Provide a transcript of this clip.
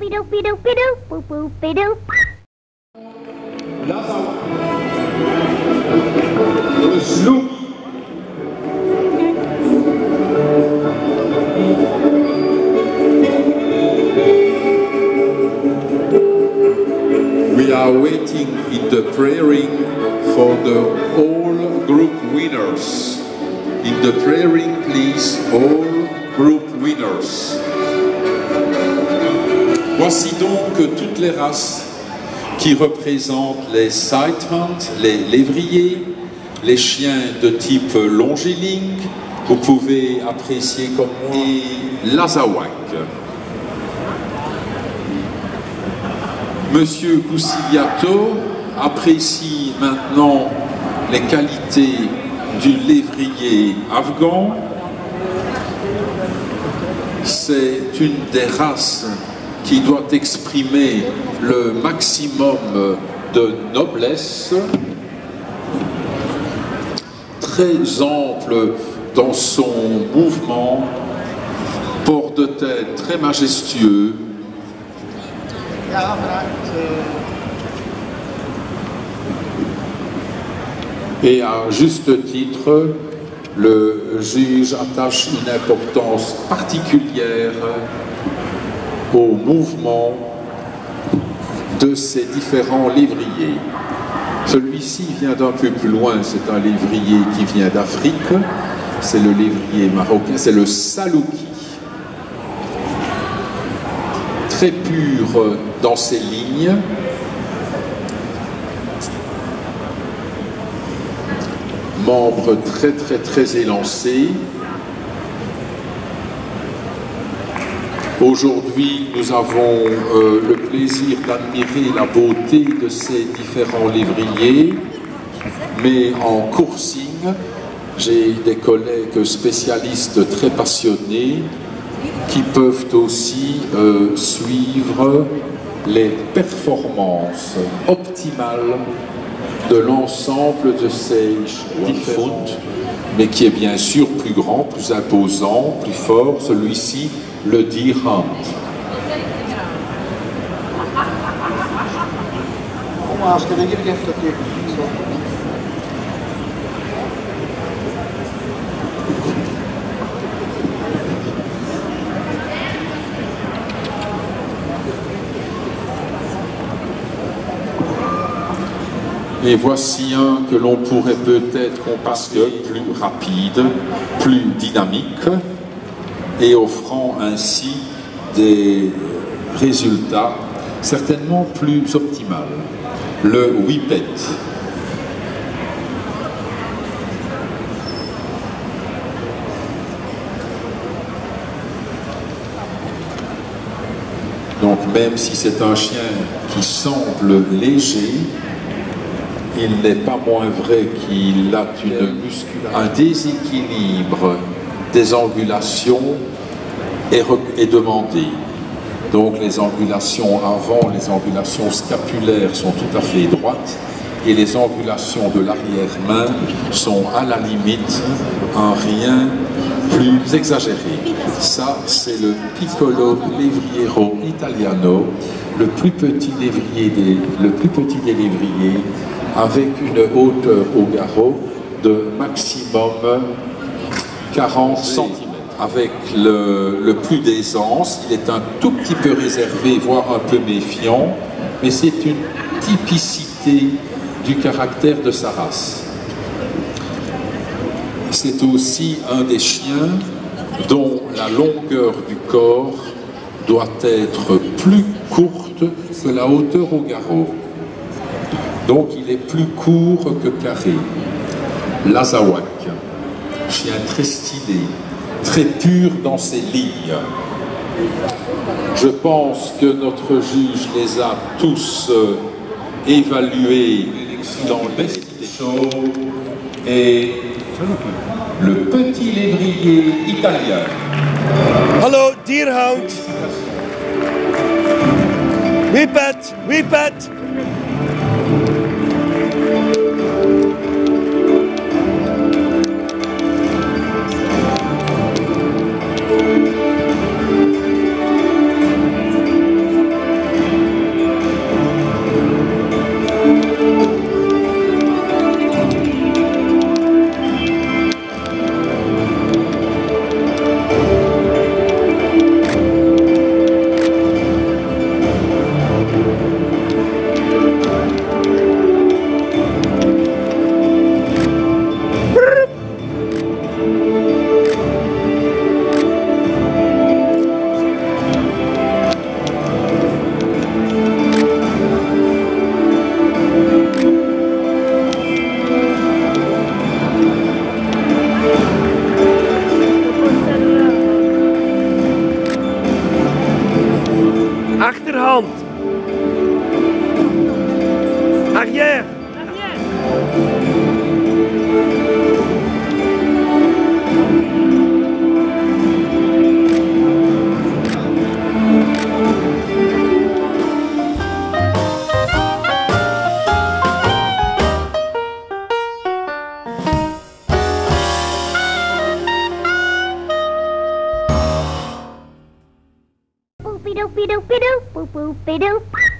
We are waiting in the prayer ring for the all group winners. In the prayer ring, please, all group winners. Voici donc toutes les races qui représentent les sighthounds, les lévriers, les chiens de type longiligne. Vous pouvez apprécier comme moi et l'Azawak. Monsieur Cousigliato apprécie maintenant les qualités du lévrier afghan. C'est une des races qui doit exprimer le maximum de noblesse, très ample dans son mouvement, port de tête très majestueux. Et à juste titre, le juge attache une importance particulière au mouvement de ces différents lévriers. Celui-ci vient d'un peu plus loin, c'est un lévrier qui vient d'Afrique, c'est le lévrier marocain, c'est le Salouki. Très pur dans ses lignes, membre très élancé. Aujourd'hui, nous avons le plaisir d'admirer la beauté de ces différents lévriers, mais en coursing, j'ai des collègues spécialistes très passionnés qui peuvent aussi suivre les performances optimales de l'ensemble de ces différents, mais qui est bien sûr plus grand, plus imposant, plus fort, celui-ci, le Deer Hunt. Et voici un que l'on pourrait peut-être comparer plus rapide, plus dynamique, et offrant ainsi des résultats certainement plus optimaux. Le Whippet. Donc même si c'est un chien qui semble léger, il n'est pas moins vrai qu'il a un déséquilibre des angulations est demandé. Donc les angulations avant, les angulations scapulaires sont tout à fait droites et les angulations de l'arrière-main sont à la limite un rien plus exagéré. Ça, c'est le Piccolo Levriero Italiano, le plus petit des lévriers, avec une hauteur au garrot de maximum 40 cm. Avec le plus d'aisance, il est un tout petit peu réservé, voire un peu méfiant, mais c'est une typicité du caractère de sa race. C'est aussi un des chiens dont la longueur du corps doit être plus courte que la hauteur au garrot. Donc il est plus court que carré. L'Azawak, chien très stylé, très pur dans ses lignes. Je pense que notre juge les a tous évalués dans le best show et le petit lévrier italien. Hello, Deerhound. Whippet, Whippet. Achterhand. Arrière. Boopy doopy doopy doop, boop boopy doop.